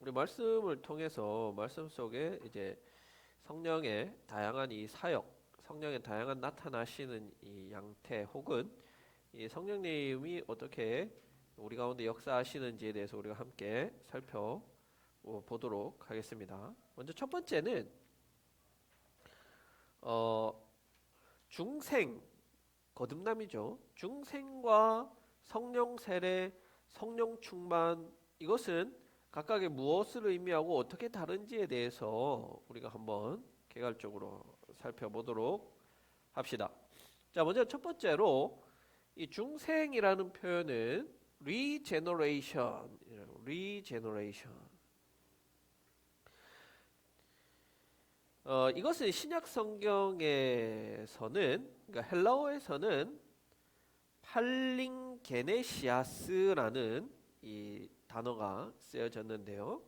우리 말씀을 통해서 말씀 속에 이제 성령의 다양한 이 사역, 성령의 다양한 나타나시는 이 양태 혹은 이 성령님이 어떻게 우리 가운데 역사하시는지에 대해서 우리가 함께 살펴보도록 하겠습니다. 먼저 첫 번째는 중생 거듭남이죠. 중생과 성령 세례, 성령 충만, 이것은 각각의 무엇을 의미하고 어떻게 다른지에 대해서 우리가 한번 개괄적으로 살펴보도록 합시다. 자, 먼저 첫 번째로 이 중생이라는 표현은 regeneration, 이것은 신약 성경에서는, 그러니까 헬라어에서는 팔링게네시아스라는 이 단어가 쓰여졌는데요.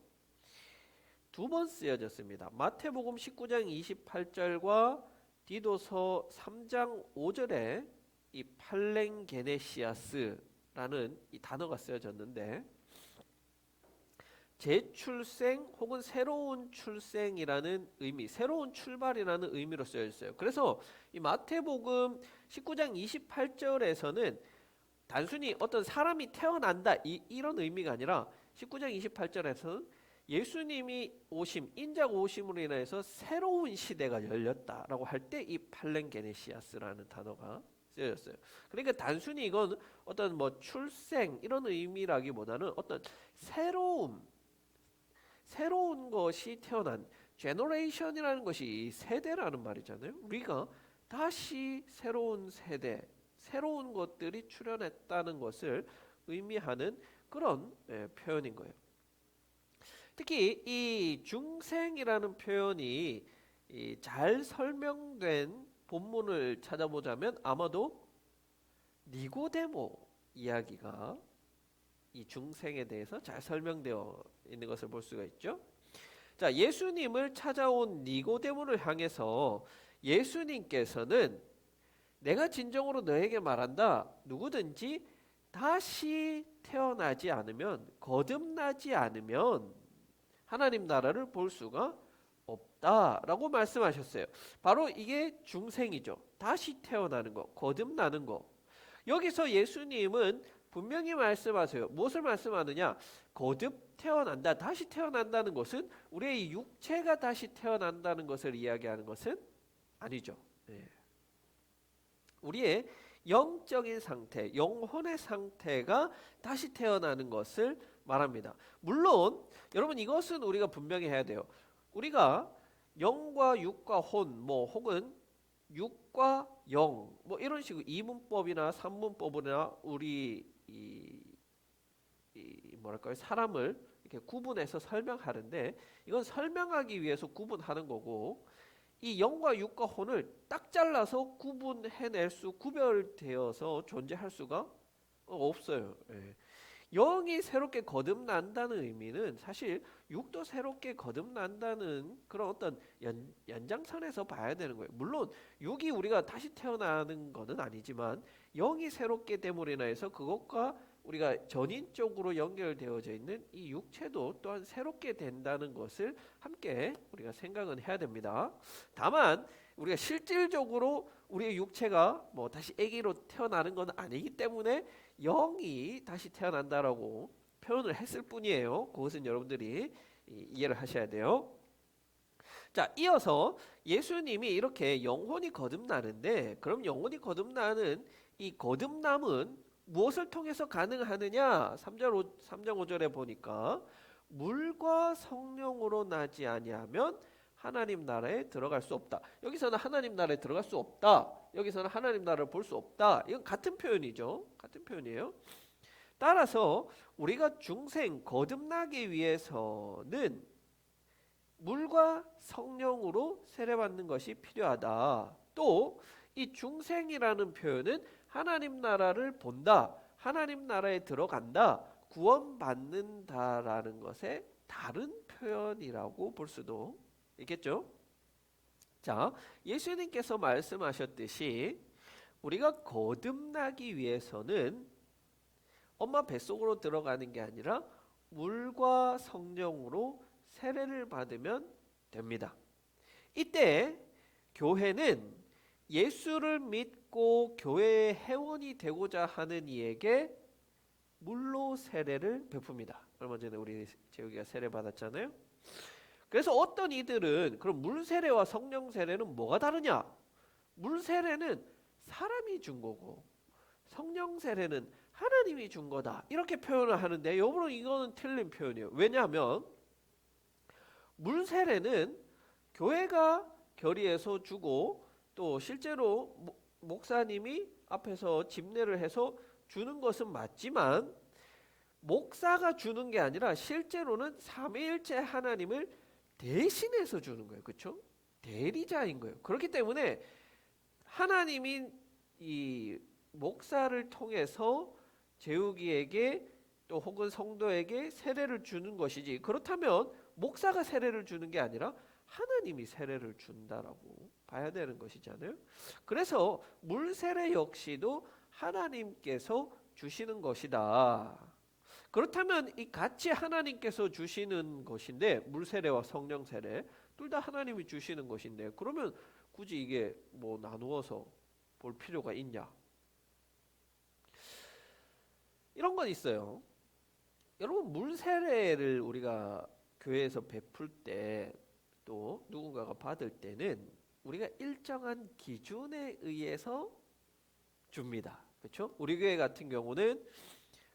두 번 쓰여졌습니다. 마태복음 19장 28절과 디도서 3장 5절에 이 팔랭게네시아스라는 이 단어가 쓰여졌는데, 재출생 혹은 새로운 출생이라는 의미, 새로운 출발이라는 의미로 쓰여 있어요. 그래서 이 마태복음 19장 28절에서는 단순히 어떤 사람이 태어난다 이런 의미가 아니라 19장 28절에서는 예수님이 오심, 인자가 오심으로 인해서 새로운 시대가 열렸다라고 할 때 이 팔렌게네시아스라는 단어가 쓰여졌어요. 그러니까 단순히 이건 어떤 뭐 출생 이런 의미라기보다는 어떤 새로운 것이 태어난, 제너레이션이라는 것이 세대라는 말이잖아요. 우리가 다시 새로운 세대, 새로운 것들이 출현했다는 것을 의미하는 그런 표현인 거예요. 특히 이 중생이라는 표현이 잘 설명된 본문을 찾아보자면 아마도 니고데모 이야기가 이 중생에 대해서 잘 설명되어 있는 것을 볼 수가 있죠. 자, 예수님을 찾아온 니고데모를 향해서 예수님께서는 내가 진정으로 너에게 말한다. 누구든지 다시 태어나지 않으면, 거듭나지 않으면 하나님 나라를 볼 수가 없다라고 말씀하셨어요. 바로 이게 중생이죠. 다시 태어나는 거, 거듭나는 거. 여기서 예수님은 분명히 말씀하세요. 무엇을 말씀하느냐? 거듭 태어난다, 다시 태어난다는 것은 우리의 육체가 다시 태어난다는 것을 이야기하는 것은 아니죠. 네. 우리의 영적인 상태, 영혼의 상태가 다시 태어나는 것을 말합니다. 물론 여러분 이것은 우리가 분명히 해야 돼요. 우리가 영과 육과 혼, 뭐 혹은 육과 영, 뭐 이런 식으로 이문법이나 삼문법이나 우리 뭐랄까요, 사람을 이렇게 구분해서 설명하는데 이건 설명하기 위해서 구분하는 거고, 이 영과 육과 혼을 딱 잘라서 구별되어서 존재할 수가 없어요. 예. 영이 새롭게 거듭난다는 의미는 사실 육도 새롭게 거듭난다는 그런 어떤 연장선에서 봐야 되는 거예요. 물론 육이 우리가 다시 태어나는 것은 아니지만 영이 새롭게 됨으로 인해서 그것과 우리가 전인적으로 연결되어져 있는 이 육체도 또한 새롭게 된다는 것을 함께 우리가 생각은 해야 됩니다. 다만 우리가 실질적으로 우리의 육체가 뭐 다시 아기로 태어나는 건 아니기 때문에 영이 다시 태어난다라고 표현을 했을 뿐이에요. 그것은 여러분들이 이해를 하셔야 돼요. 자, 이어서 예수님이 이렇게 영혼이 거듭나는데, 그럼 영혼이 거듭나는 이 거듭남은 무엇을 통해서 가능하느냐? 3장 5절에 보니까 물과 성령으로 나지 아니하면 하나님 나라에 들어갈 수 없다. 여기서는 하나님 나라에 들어갈 수 없다. 여기서는 하나님 나라를 볼 수 없다. 이건 같은 표현이죠. 같은 표현이에요. 따라서 우리가 중생 거듭나기 위해서는 물과 성령으로 세례받는 것이 필요하다. 또 이 중생이라는 표현은 하나님 나라를 본다, 하나님 나라에 들어간다, 구원받는다라는 것의 다른 표현이라고 볼 수도 있겠죠. 자, 예수님께서 말씀하셨듯이 우리가 거듭나기 위해서는 엄마 뱃속으로 들어가는 게 아니라 물과 성령으로 세례를 받으면 됩니다. 이때 교회는 예수를 믿고 교회의 회원이 되고자 하는 이에게 물로 세례를 베풉니다. 얼마 전에 우리 재욱이가 세례 받았잖아요. 그래서 어떤 이들은 그럼 물 세례와 성령 세례는 뭐가 다르냐? 물 세례는 사람이 준 거고 성령 세례는 하나님이 준 거다. 이렇게 표현을 하는데 여러분 이거는 틀린 표현이에요. 왜냐하면 물 세례는 교회가 결의해서 주고 또 실제로 목사님이 앞에서 집례를 해서 주는 것은 맞지만 목사가 주는 게 아니라 실제로는 삼위일체 하나님을 대신해서 주는 거예요. 그렇죠? 대리자인 거예요. 그렇기 때문에 하나님이 이 목사를 통해서 재욱이에게 또 혹은 성도에게 세례를 주는 것이지, 그렇다면 목사가 세례를 주는 게 아니라 하나님이 세례를 준다라고 봐야 되는 것이잖아요. 그래서 물 세례 역시도 하나님께서 주시는 것이다. 그렇다면 이 같이 하나님께서 주시는 것인데 물 세례와 성령 세례 둘 다 하나님이 주시는 것인데 그러면 굳이 이게 뭐 나누어서 볼 필요가 있냐? 이런 건 있어요. 여러분 물 세례를 우리가 교회에서 베풀 때 또 누군가가 받을 때는 우리가 일정한 기준에 의해서 줍니다. 그렇죠? 우리 교회 같은 경우는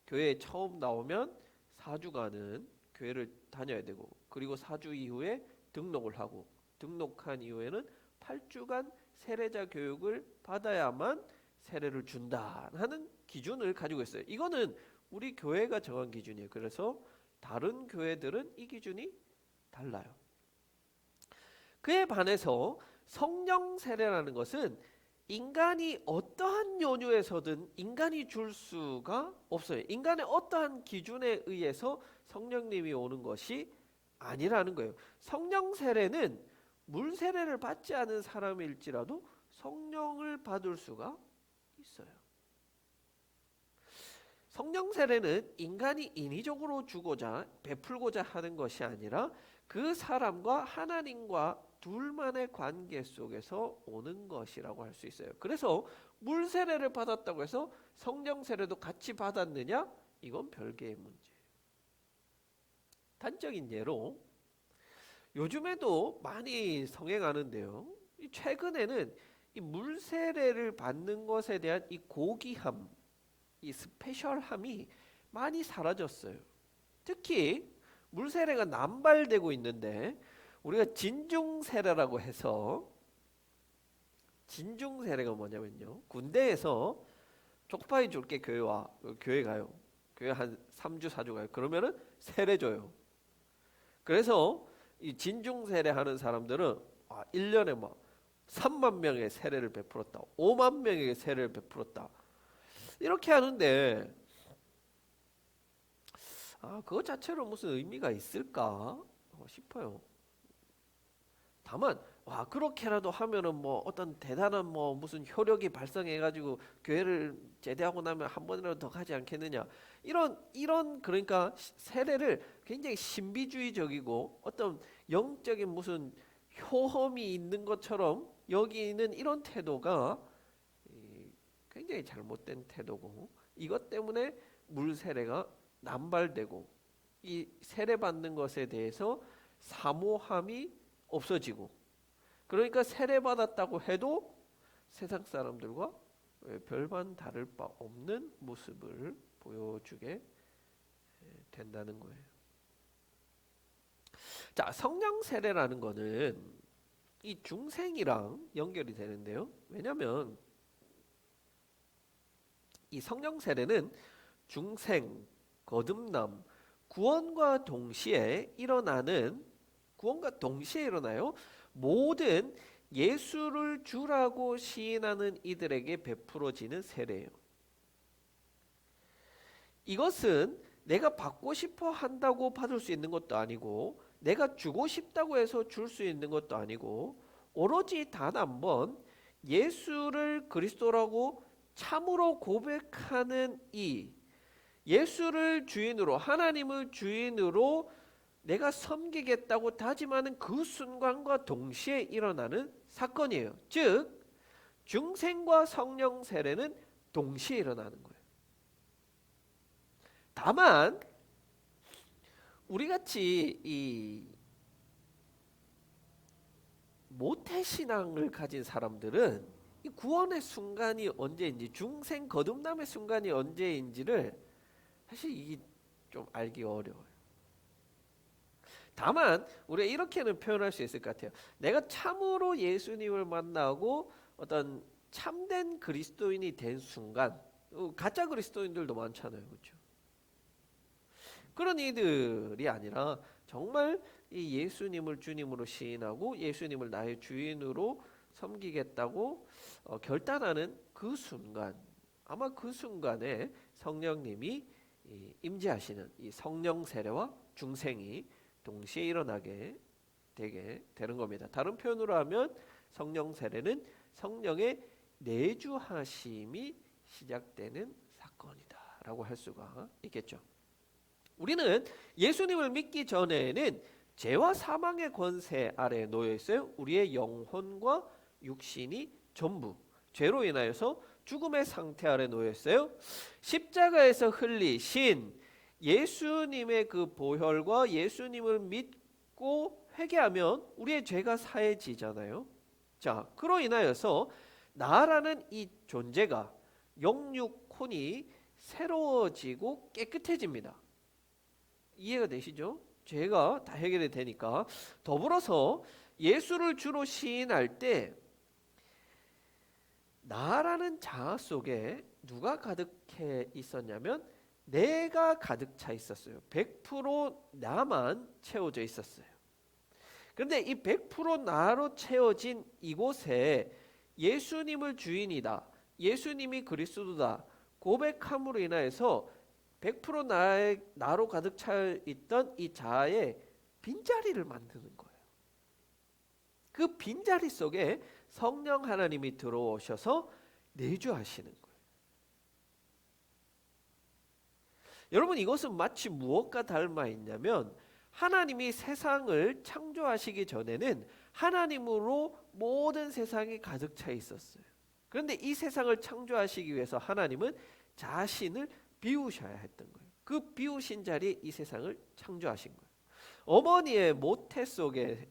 교회에 처음 나오면 4주간은 교회를 다녀야 되고 그리고 4주 이후에 등록을 하고 등록한 이후에는 8주간 세례자 교육을 받아야만 세례를 준다 하는 기준을 가지고 있어요. 이거는 우리 교회가 정한 기준이에요. 그래서 다른 교회들은 이 기준이 달라요. 그에 반해서 성령 세례라는 것은 인간이 어떠한 연유에서든 인간이 줄 수가 없어요. 인간의 어떠한 기준에 의해서 성령님이 오는 것이 아니라는 거예요. 성령 세례는 물 세례를 받지 않은 사람일지라도 성령을 받을 수가 있어요. 성령 세례는 인간이 인위적으로 주고자 베풀고자 하는 것이 아니라 그 사람과 하나님과 둘만의 관계 속에서 오는 것이라고 할 수 있어요. 그래서 물 세례를 받았다고 해서 성령 세례도 같이 받았느냐? 이건 별개의 문제예요. 단적인 예로 요즘에도 많이 성행하는데요. 최근에는 이 물 세례를 받는 것에 대한 이 고귀함, 이 스페셜함이 많이 사라졌어요. 특히 물 세례가 남발되고 있는데 우리가 진중 세례라고 해서, 진중 세례가 뭐냐면요, 군대에서 족파이 줄게 교회 와, 교회 가요. 교회 한 3주 4주 가요. 그러면은 세례 줘요. 그래서 이 진중 세례 하는 사람들은 1년에 막 3만 명의 세례를 베풀었다, 5만 명에게 세례를 베풀었다, 이렇게 하는데 그것 자체로 무슨 의미가 있을까 싶어요. 다만 그렇게라도 하면은 뭐 어떤 대단한 뭐 무슨 효력이 발생해가지고 교회를 제대하고 나면 한 번이라도 더 가지 않겠느냐, 이런 그러니까 세례를 굉장히 신비주의적이고 어떤 영적인 무슨 효험이 있는 것처럼 여기는 이런 태도가 굉장히 잘못된 태도고, 이것 때문에 물 세례가 남발되고 이 세례 받는 것에 대해서 사모함이 없어지고, 그러니까 세례 받았다고 해도 세상 사람들과 별반 다를 바 없는 모습을 보여주게 된다는 거예요. 자, 성령 세례라는 거는 이 중생이랑 연결이 되는데요. 왜냐하면 이 성령 세례는 중생, 거듭남, 구원과 동시에 일어나요. 모든 예수를 주라고 시인하는 이들에게 베풀어지는 세례예요. 이것은 내가 받고 싶어 한다고 받을 수 있는 것도 아니고 내가 주고 싶다고 해서 줄 수 있는 것도 아니고 오로지 단 한 번 예수를 그리스도라고 참으로 고백하는 이 예수를 주인으로, 하나님을 주인으로 내가 섬기겠다고 다짐하는 그 순간과 동시에 일어나는 사건이에요. 즉 중생과 성령 세례는 동시에 일어나는 거예요. 다만 우리같이 이 모태신앙을 가진 사람들은 이 구원의 순간이 언제인지, 중생 거듭남의 순간이 언제인지를 사실 이게 좀 알기 어려워요. 다만 우리가 이렇게는 표현할 수 있을 것 같아요. 내가 참으로 예수님을 만나고 어떤 참된 그리스도인이 된 순간, 가짜 그리스도인들도 많잖아요, 그렇죠? 그런 이들이 아니라 정말 이 예수님을 주님으로 시인하고 예수님을 나의 주인으로 섬기겠다고 결단하는 그 순간, 아마 그 순간에 성령님이 임재하시는 이 성령 세례와 중생이 동시에 일어나게 되는 겁니다. 다른 표현으로 하면 성령 세례는 성령의 내주하심이 시작되는 사건이다라고 할 수가 있겠죠. 우리는 예수님을 믿기 전에는 죄와 사망의 권세 아래에 놓여 있어요. 우리의 영혼과 육신이 전부 죄로 인하여서 죽음의 상태 아래 놓여 있어요. 십자가에서 흘리신 예수님의 그 보혈과 예수님을 믿고 회개하면 우리의 죄가 사해지잖아요. 자, 그로 인하여서 나라는 이 존재가 영육혼이 새로워지고 깨끗해집니다. 이해가 되시죠? 죄가 다 해결이 되니까. 더불어서 예수를 주로 시인할 때 나라는 자아 속에 누가 가득해 있었냐면 내가 가득 차 있었어요. 100% 나만 채워져 있었어요. 그런데 이 100% 나로 채워진 이곳에 예수님을 주인이다, 예수님이 그리스도다 고백함으로 인하여서 100% 나로 가득 차 있던 이 자아의 빈자리를 만드는 거예요. 그 빈자리 속에 성령 하나님이 들어오셔서 내주하시는 거예요. 여러분, 이것은 마치 무엇과 닮아 있냐면 하나님이 세상을 창조하시기 전에는 하나님으로 모든 세상이 가득 차 있었어요. 그런데 이 세상을 창조하시기 위해서 하나님은 자신을 비우셔야 했던 거예요. 그 비우신 자리에 이 세상을 창조하신 거예요. 어머니의 모태 속에,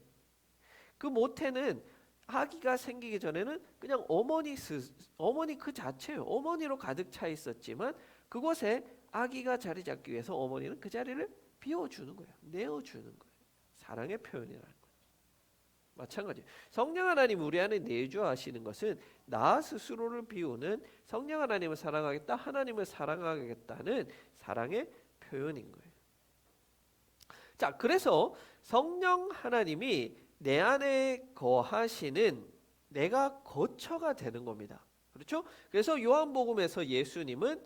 그 모태는 아기가 생기기 전에는 그냥 어머니 그 자체예요. 어머니로 가득 차 있었지만 그곳에 아기가 자리 잡기 위해서 어머니는 그 자리를 비워주는 거예요. 내어주는 거예요. 사랑의 표현이라는 거예요. 마찬가지. 성령 하나님 우리 안에 내주하시는 것은 나 스스로를 비우는, 성령 하나님을 사랑하겠다, 하나님을 사랑하겠다는 사랑의 표현인 거예요. 자, 그래서 성령 하나님이 내 안에 거하시는 내가 거처가 되는 겁니다. 그렇죠? 그래서 요한복음에서 예수님은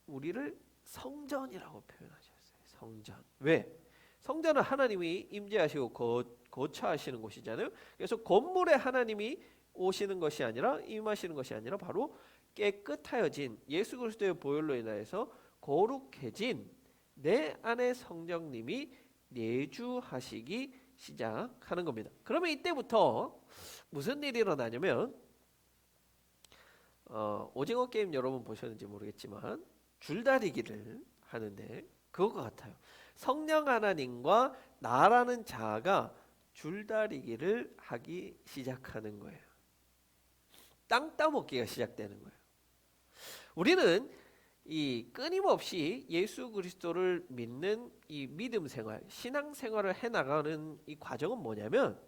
우리를 성전이라고 표현하셨어요. 성전. 왜? 성전은 하나님이 임재하시고 거처하시는 곳이잖아요. 그래서 건물에 하나님이 오시는 것이 아니라, 임하시는 것이 아니라 바로 깨끗하여진 예수 그리스도의 보혈로 인하여서 거룩해진 내 안에 성령님이 내주하시기 시작하는 겁니다. 그러면 이때부터 무슨 일이 일어나냐면 오징어 게임 여러분 보셨는지 모르겠지만 줄다리기를 하는데 그것과 같아요. 성령 하나님과 나라는 자아가 줄다리기를 하기 시작하는 거예요. 땅 따먹기가 시작되는 거예요. 우리는 이 끊임없이 예수 그리스도를 믿는 이 믿음 생활, 신앙 생활을 해나가는 이 과정은 뭐냐면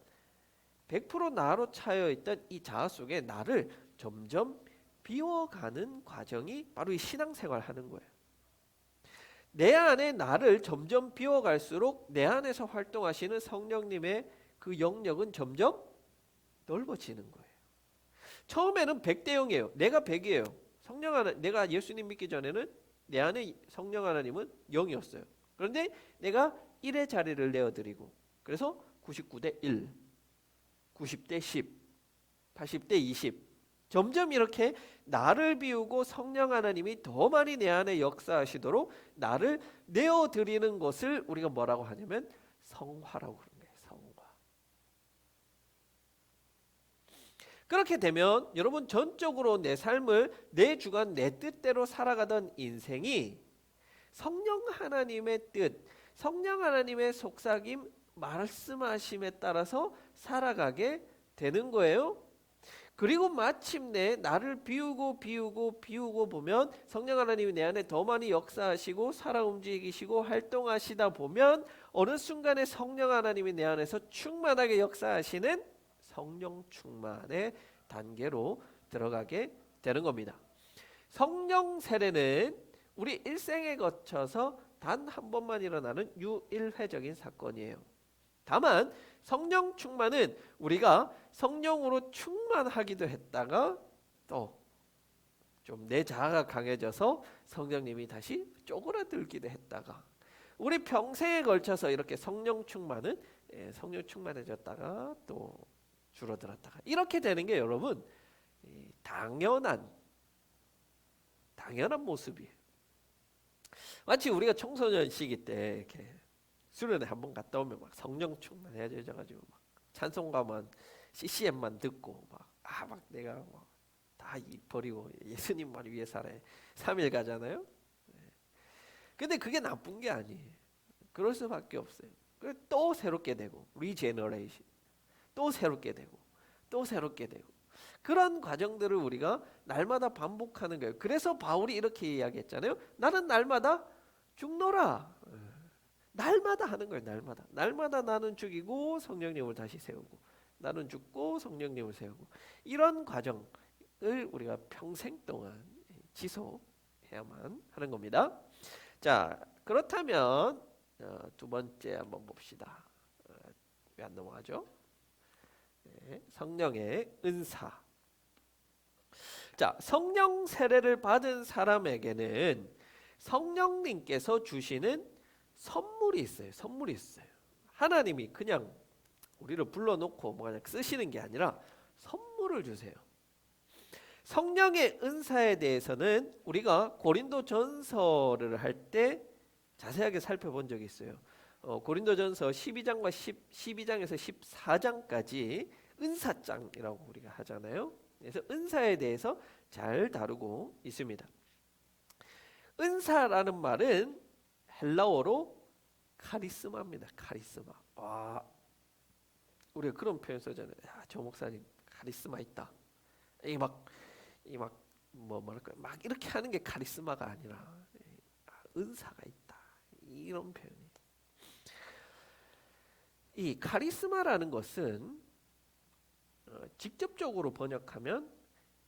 100% 나로 차여 있던 이 자아 속에 나를 점점 비워가는 과정이 바로 이 신앙 생활 하는 거예요. 내 안에 나를 점점 비워갈수록 내 안에서 활동하시는 성령님의 그 영역은 점점 넓어지는 거예요. 처음에는 100대 0이에요. 내가 100이에요. 성령 하나, 내가 예수님 믿기 전에는 내 안에 성령 하나님은 0이었어요. 그런데 내가 1의 자리를 내어드리고, 그래서 99대 1, 90대 10, 80대 20, 점점 이렇게 나를 비우고 성령 하나님이 더 많이 내 안에 역사하시도록 나를 내어드리는 것을 우리가 뭐라고 하냐면 성화라고 그러는 거예요. 성화. 그렇게 되면 여러분 전적으로 내 삶을 내 주관 내 뜻대로 살아가던 인생이 성령 하나님의 뜻, 성령 하나님의 속삭임, 말씀하심에 따라서 살아가게 되는 거예요. 그리고 마침내 나를 비우고 보면 성령 하나님이 내 안에 더 많이 역사하시고 살아 움직이시고 활동하시다 보면 어느 순간에 성령 하나님이 내 안에서 충만하게 역사하시는 성령 충만의 단계로 들어가게 되는 겁니다. 성령 세례는 우리 일생에 거쳐서 단 한 번만 일어나는 유일회적인 사건이에요. 다만 성령 충만은 우리가 성령으로 충만하기도 했다가 또 좀 내 자아가 강해져서 성령님이 다시 쪼그라들기도 했다가 우리 평생에 걸쳐서 이렇게 성령 충만은 성령 충만해졌다가 또 줄어들었다가 이렇게 되는 게 여러분 당연한 모습이에요. 마치 우리가 청소년 시기 때 이렇게 수련회 한번 갔다 오면 막 성령 충만해져 가지고 막 찬송가만 CCM만 듣고 막 내가 막 다 버리고 예수님만 위해 살아 3일 가잖아요. 근데 그게 나쁜 게 아니에요. 그럴 수밖에 없어요. 또 새롭게 되고 리제너레이션, 또 새롭게 되고 또 새롭게 되고 그런 과정들을 우리가 날마다 반복하는 거예요. 그래서 바울이 이렇게 이야기했잖아요. 나는 날마다 죽노라. 날마다 하는 거예요. 날마다 나는 죽이고 성령님을 다시 세우고 나는 죽고 성령님을 세우고 이런 과정을 우리가 평생 동안 지속해야만 하는 겁니다. 자, 그렇다면 두 번째 한번 봅시다. 왜 안 넘어가죠? 네, 성령의 은사. 자, 성령 세례를 받은 사람에게는 성령님께서 주시는 선물이 있어요. 하나님이 그냥 우리를 불러놓고 그냥 쓰시는 게 아니라 선물을 주세요. 성령의 은사에 대해서는 우리가 고린도전서를 할 때 자세하게 살펴본 적이 있어요. 고린도전서 12장과 12장에서 14장까지 은사장이라고 우리가 하잖아요. 그래서 은사에 대해서 잘 다루고 있습니다. 은사라는 말은 헬라어로 카리스마입니다. 카리스마. 우리가 그런 표현 쓰잖아요. 저 목사님 카리스마 있다. 막 이렇게 하는 게 카리스마가 아니라 은사가 있다. 이런 표현이. 이 카리스마라는 것은 직접적으로 번역하면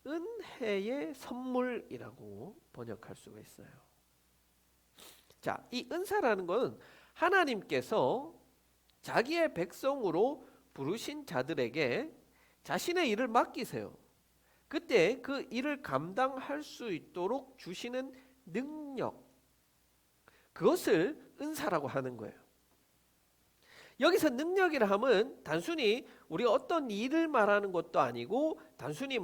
은혜의 선물이라고 번역할 수가 있어요. 자, 이 은사라는 것은 하나님께서 자기의 백성으로 부르신 자들에게 자신의 일을 맡기세요. 그때 그 일을 감당할 수 있도록 주시는 능력, 그것을 은사라고 하는 거예요. 여기서 능력이라 하면 단순히 우리가 어떤 일을 말하는 것도 아니고 단순히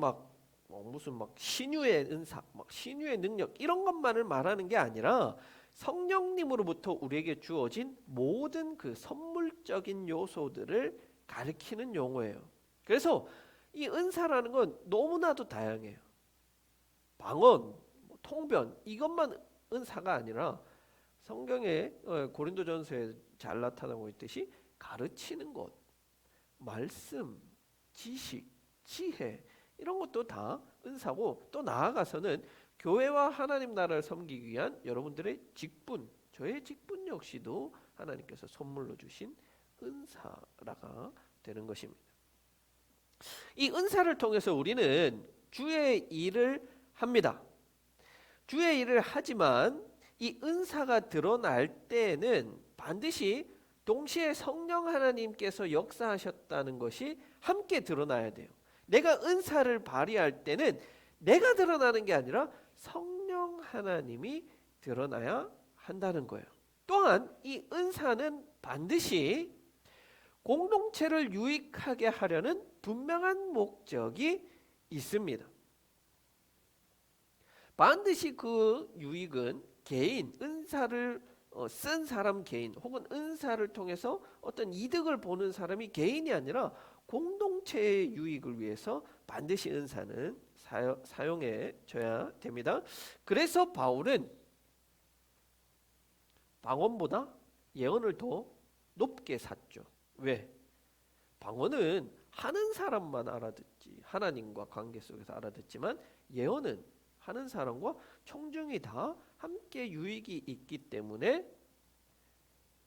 무슨 신유의 은사, 신유의 능력 이런 것만을 말하는 게 아니라 성령님으로부터 우리에게 주어진 모든 그 선물적인 요소들을 가리키는 용어예요. 그래서 이 은사라는 건 너무나도 다양해요. 방언, 통변 이것만 은사가 아니라 성경에 고린도전서에 잘 나타나고 있듯이 가르치는 것, 말씀, 지식, 지혜 이런 것도 다 은사고 또 나아가서는 교회와 하나님 나라를 섬기기 위한 여러분들의 직분, 저의 직분 역시도 하나님께서 선물로 주신 은사라가 되는 것입니다. 이 은사를 통해서 우리는 주의 일을 합니다. 주의 일을 하지만 이 은사가 드러날 때에는 반드시 동시에 성령 하나님께서 역사하셨다는 것이 함께 드러나야 돼요. 내가 은사를 발휘할 때는 내가 드러나는 게 아니라 성령 하나님이 드러나야 한다는 거예요. 또한 이 은사는 반드시 공동체를 유익하게 하려는 분명한 목적이 있습니다. 반드시 그 유익은 개인, 은사를 쓴 사람 개인 혹은 은사를 통해서 어떤 이득을 보는 사람이 개인이 아니라 공동체의 유익을 위해서 반드시 은사는 사용해 줘야 됩니다. 그래서 바울은 방언보다 예언을 더 높게 샀죠. 왜? 방언은 하는 사람만 알아듣지, 하나님과 관계 속에서 알아듣지만, 예언은 하는 사람과 청중이 다 함께 유익이 있기 때문에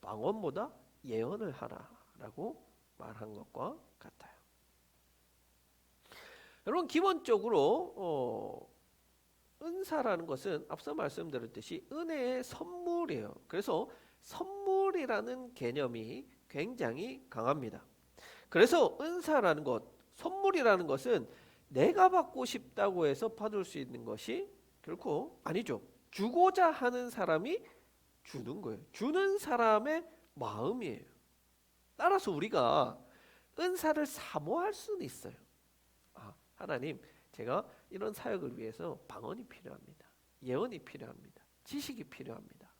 방언보다 예언을 하라라고 말한 것과 같아요. 여러분, 기본적으로 은사라는 것은 앞서 말씀드렸듯이 은혜의 선물이에요. 그래서 선물이라는 개념이 굉장히 강합니다. 그래서 은사라는 것, 선물이라는 것은 내가 받고 싶다고 해서 받을 수 있는 것이 결코 아니죠. 주고자 하는 사람이 주는 거예요. 주는 사람의 마음이에요. 따라서 우리가 은사를 사모할 수는 있어요. 하나님, 제가 이런 사역을 위해서 방언이 필요합니다. 예언이 필요합니다. 지식이 필요합니다.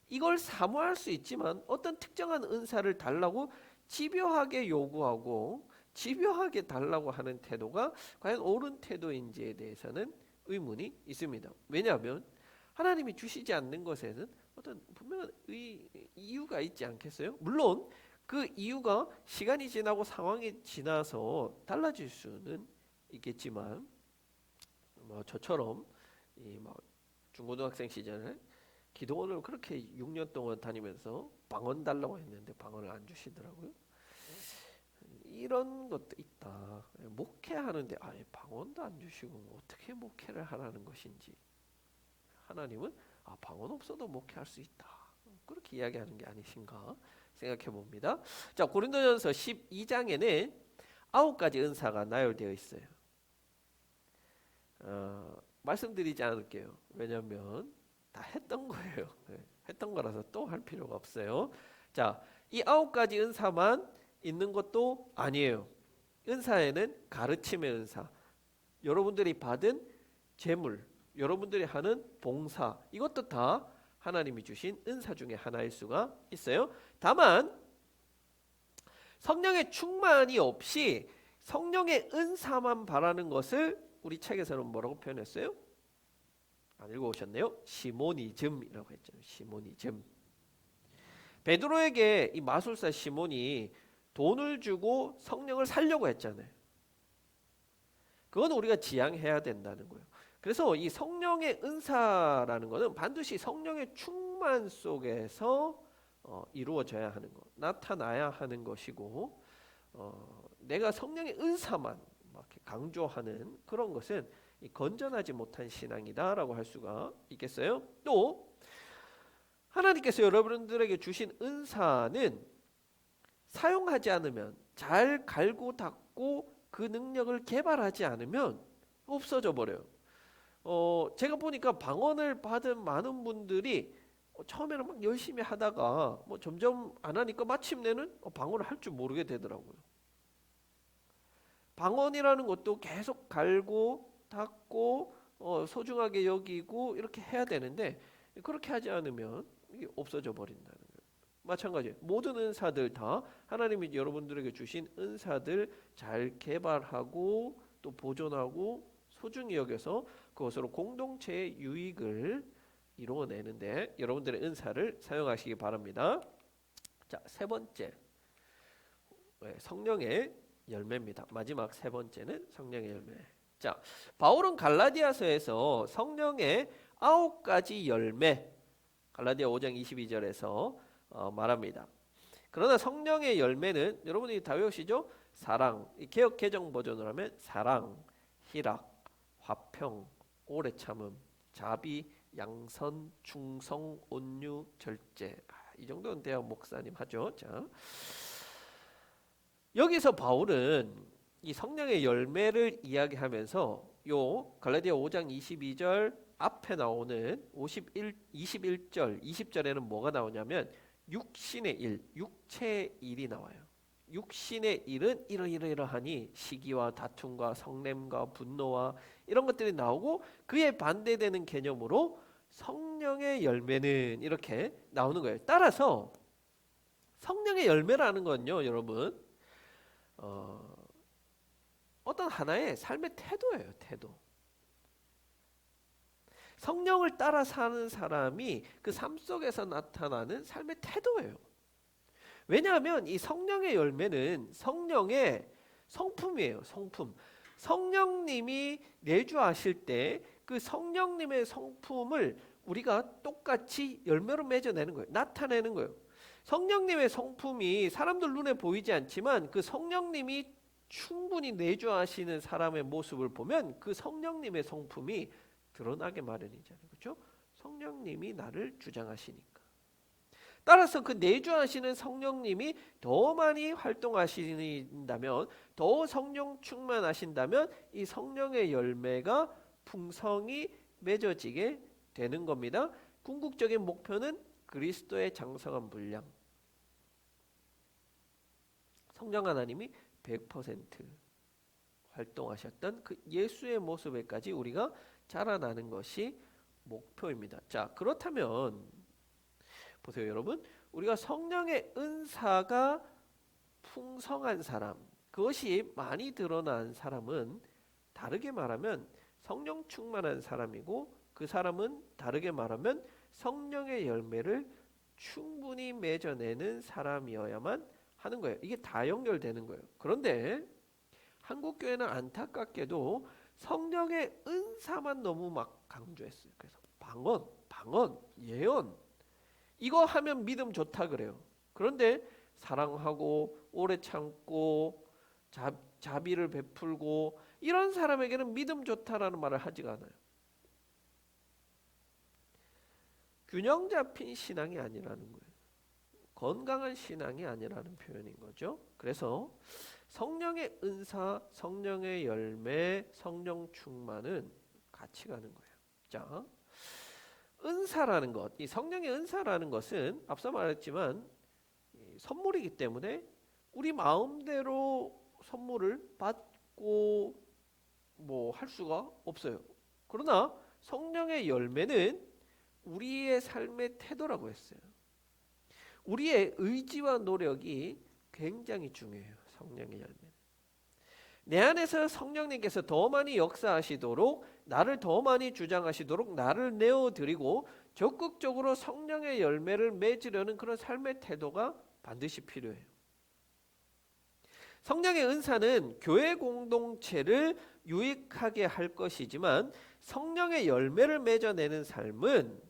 이걸 사모할 수 있지만 어떤 특정한 은사를 달라고 집요하게 요구하고 집요하게 달라고 하는 태도가 과연 옳은 태도인지에 대해서는 의문이 있습니다. 왜냐하면 하나님이 주시지 않는 것에는 어떤 분명한 이유가 있지 않겠어요? 물론 그 이유가 시간이 지나고 상황이 지나서 달라질 수는 있겠지만, 저처럼 중고등학생 시절에 기도원을 그렇게 6년 동안 다니면서 방언 달라고 했는데 방언을 안 주시더라고요. 이런 것도 있다. 목회하는데 방언도 안 주시고 어떻게 목회를 하라는 것인지. 하나님은 방언 없어도 목회할 수 있다, 그렇게 이야기하는 게 아니신가 생각해 봅니다. 자, 고린도전서 12장에는 9가지 은사가 나열되어 있어요. 말씀드리지 않을게요. 왜냐하면 다 했던 거예요. 했던 거라서 또 할 필요가 없어요. 자, 이 9가지 은사만 있는 것도 아니에요. 은사에는 가르침의 은사, 여러분들이 받은 재물, 여러분들이 하는 봉사, 이것도 다 하나님이 주신 은사 중에 하나일 수가 있어요. 다만 성령의 충만이 없이 성령의 은사만 바라는 것을 우리 책에서는 뭐라고 표현했어요? 안 읽어오셨네요. 시모니즘이라고 했잖아요. 시모니즘. 베드로에게 이 마술사 시몬이 돈을 주고 성령을 살려고 했잖아요. 그건 우리가 지양해야 된다는 거예요. 그래서 이 성령의 은사라는 것은 반드시 성령의 충만 속에서 이루어져야 하는 것, 나타나야 하는 것이고, 내가 성령의 은사만 이렇게 강조하는 그런 것은 건전하지 못한 신앙이다라고 할 수가 있겠어요. 또 하나님께서 여러분들에게 주신 은사는 사용하지 않으면, 잘 갈고 닦고 그 능력을 개발하지 않으면 없어져 버려요. 제가 보니까 방언을 받은 많은 분들이 처음에는 막 열심히 하다가 점점 안 하니까 마침내는 방언을 할 줄 모르게 되더라고요. 방언이라는 것도 계속 갈고 닦고 소중하게 여기고 이렇게 해야 되는데, 그렇게 하지 않으면 이게 없어져 버린다는 거예요. 마찬가지, 모든 은사들 다 하나님이 여러분들에게 주신 은사들 잘 개발하고 또 보존하고 소중히 여겨서 그것으로 공동체의 유익을 이루어내는데 여러분들의 은사를 사용하시기 바랍니다. 자, 세 번째, 성령의 열매입니다. 마지막 세 번째는 성령의 열매. 자, 바울은 갈라디아서에서 성령의 9가지 열매, 갈라디아 5장 22절에서 말합니다. 그러나 성령의 열매는 여러분이 다 외우시죠? 사랑, 개역 개정 버전으로 하면 사랑, 희락, 화평, 오래 참음, 자비, 양선, 충성, 온유, 절제. 이 정도는 대학 목사님 하죠. 자, 여기서 바울은 이 성령의 열매를 이야기하면서 요 갈라디아 5장 22절 앞에 나오는 21절, 20절에는 뭐가 나오냐면 육신의 일, 육체의 일이 나와요. 육신의 일은 이러이러하니 시기와 다툼과 성냄과 분노와 이런 것들이 나오고 그에 반대되는 개념으로 성령의 열매는 이렇게 나오는 거예요. 따라서 성령의 열매라는 건요, 여러분, 어떤 하나의 삶의 태도예요, 태도. 성령을 따라 사는 사람이 그 삶 속에서 나타나는 삶의 태도예요. 왜냐하면 이 성령의 열매는 성령의 성품이에요. 성품. 성령님이 내주하실 때 그 성령님의 성품을 우리가 똑같이 열매로 맺어내는 거예요. 나타내는 거예요. 성령님의 성품이 사람들 눈에 보이지 않지만 그 성령님이 충분히 내주하시는 사람의 모습을 보면 그 성령님의 성품이 드러나게 마련이잖아요. 그렇죠? 성령님이 나를 주장하시니까. 따라서 그 내주하시는 성령님이 더 많이 활동하신다면, 더 성령 충만하신다면 이 성령의 열매가 풍성히 맺어지게 되는 겁니다. 궁극적인 목표는 그리스도의 장성한 분량. 성령 하나님이 100% 활동하셨던 그 예수의 모습에까지 우리가 자라나는 것이 목표입니다. 자, 그렇다면 보세요, 여러분. 우리가 성령의 은사가 풍성한 사람, 그것이 많이 드러난 사람은 다르게 말하면 성령 충만한 사람이고, 그 사람은 다르게 말하면 성령의 열매를 충분히 맺어내는 사람이어야만 하는 거예요. 이게 다 연결되는 거예요. 그런데 한국 교회는 안타깝게도 성령의 은사만 너무 막 강조했어요. 그래서 방언, 예언 이거 하면 믿음 좋다 그래요. 그런데 사랑하고 오래 참고 자비를 베풀고 이런 사람에게는 믿음 좋다라는 말을 하지가 않아요. 균형 잡힌 신앙이 아니라는 거예요. 건강한 신앙이 아니라는 표현인 거죠. 그래서 성령의 은사, 성령의 열매, 성령 충만은 같이 가는 거예요. 자, 은사라는 것, 이 성령의 은사라는 것은 앞서 말했지만 선물이기 때문에 우리 마음대로 선물을 받고 뭐 할 수가 없어요. 그러나 성령의 열매는 우리의 삶의 태도라고 했어요. 우리의 의지와 노력이 굉장히 중요해요. 성령의 열매는. 내 안에서 성령님께서 더 많이 역사하시도록, 나를 더 많이 주장하시도록 나를 내어드리고 적극적으로 성령의 열매를 맺으려는 그런 삶의 태도가 반드시 필요해요. 성령의 은사는 교회 공동체를 유익하게 할 것이지만 성령의 열매를 맺어내는 삶은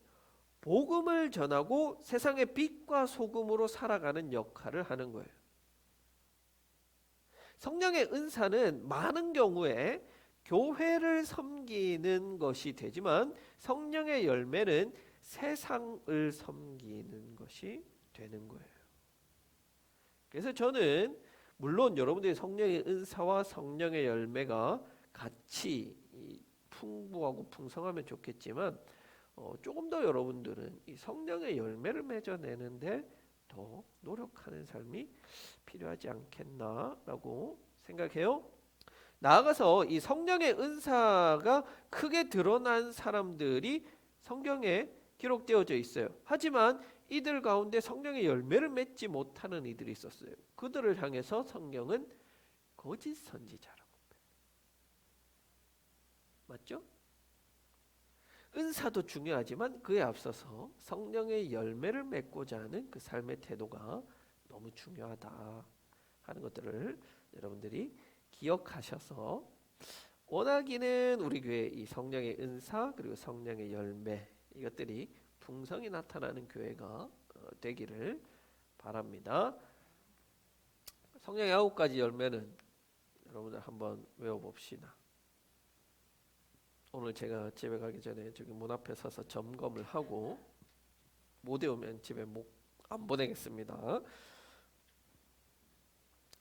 복음을 전하고 세상의 빛과 소금으로 살아가는 역할을 하는 거예요. 성령의 은사는 많은 경우에 교회를 섬기는 것이 되지만 성령의 열매는 세상을 섬기는 것이 되는 거예요. 그래서 저는 물론 여러분들이 성령의 은사와 성령의 열매가 같이 풍부하고 풍성하면 좋겠지만 조금 더 여러분들은 이 성령의 열매를 맺어내는데 더 노력하는 삶이 필요하지 않겠나라고 생각해요. 나아가서 이 성령의 은사가 크게 드러난 사람들이 성경에 기록되어져 있어요. 하지만 이들 가운데 성령의 열매를 맺지 못하는 이들이 있었어요. 그들을 향해서 성경은 거짓 선지자라고 합니다. 맞죠? 은사도 중요하지만 그에 앞서서 성령의 열매를 맺고자 하는 그 삶의 태도가 너무 중요하다 하는 것들을 여러분들이 기억하셔서 원하기는 우리 교회 이 성령의 은사 그리고 성령의 열매 이것들이 풍성히 나타나는 교회가 되기를 바랍니다. 성령의 9가지 열매는 여러분들 한번 외워봅시다. 오늘 제가 집에 가기 전에 저기 문 앞에 서서 점검을 하고 못 외우면 집에 안 보내겠습니다.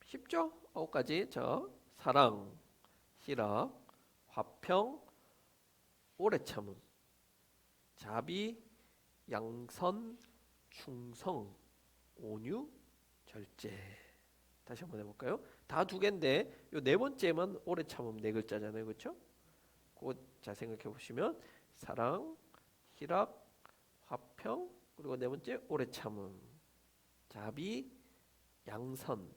쉽죠? 9가지. 저 사랑, 희락, 화평, 오래 참음, 자비, 양선, 충성, 온유, 절제. 다시 한번 해볼까요? 다 두 개인데 요 네 번째만 오래 참음 네 글자잖아요, 그렇죠? 곧 잘 생각해 보시면 사랑, 희락, 화평, 그리고 네 번째 오래 참음, 자비, 양선.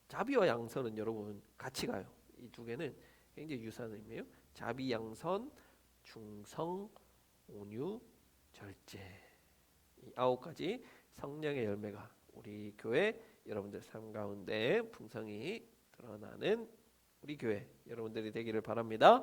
자비와 양선은 여러분 같이 가요. 이 두 개는 굉장히 유사한 의미예요. 자비, 양선, 중성, 온유, 절제. 이 9가지 성령의 열매가 우리 교회 여러분들 삶 가운데 풍성히 드러나는 우리 교회 여러분들이 되기를 바랍니다.